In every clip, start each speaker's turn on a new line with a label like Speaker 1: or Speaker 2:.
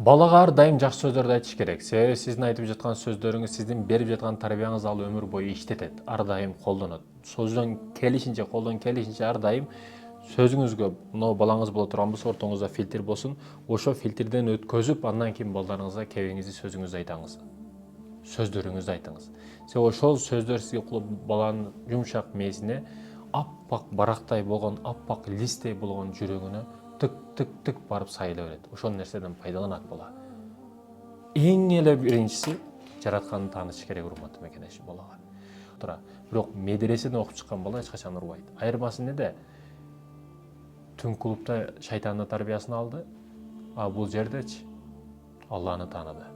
Speaker 1: Балага ар дайым жакшы сөздөрдү айтыш керек. Себеби сиздин айтып жаткан сөздөрүңүз, сиздин берип жаткан тарбияңыз ал өмүр бою иштетет, ар дайым колдонот. Сөздөн келишинче ар дайым сөзүңүзгө, мына балаңыз боло турган болсо, ортоңузда фильтр болсун, ошо фильтрден өткөзүп, андан кийин балдарыңызга кебиңиздүү сөзүңүздү айтаңыз. Сөздөрүңүздү айтыңыз. Себеби ошол сөздөр сизге баланын жумшак мээсине, аппак барактай болгон, аппак листтей болгон жүрөгүнө тык тык тык барып сайыла берет. Ошол нерседен пайдаланат бала. Эң эле биринчиси жаратканды таанытыш керек, урматтуу мекенеш балага. Бирок медреседен окуп чыккан бала эч качан урбайт. Айырмасы неде? Түн клубда шайтандын тарбиясын алды, а бул жердечи Алланы тааныды.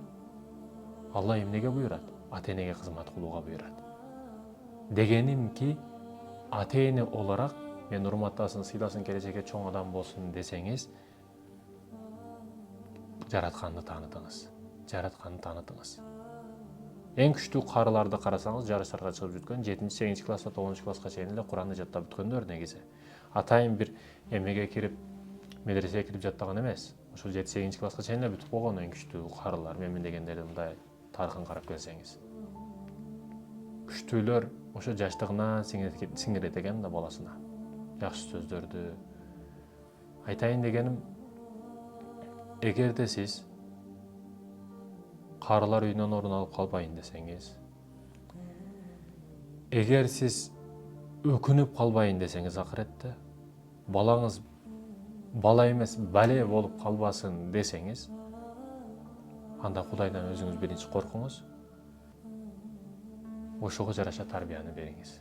Speaker 1: Алла эмнеге буйрат? Ата-энеге кызмат кылууга буйрат. Дегенимки, ата-эне olarak мен урматтасын, сыйласын, келечекке чоң адам болсун десеңиз, жаратканды таанытыңыз. Жаратканды таанытыңыз. Эң күчтүү карыларды карасаңыз, жарыштарга чыгып жүткөн 7-8 класста, 9 класска чейин эле Куранды жаттап бүткөндөр негизи. Атайын бир эмеге кирип, медресеге кирип жаттаган эмес. Ошол 7-8 класска чейин эле бүтүп койгон эң күчтүү карылар, мен дегендердин мындай тарыхын карап келсеңиз. Күчтүүлөр ошо жаштыгынан сиңирет экен да баласына. Жакшы сөздөрдү. Айтайын дегеним, эгерде сиз карылар үйүнөн орун алып калбайын десеңиз, эгер сиз өкүнүп калбайын десеңиз акыретте, балаңыз бала эмес, бале болуп калбасын десеңиз, анда Кудайдан өзүңүз биринчи коркуңуз, ошого жараша тарбияны бериңиз.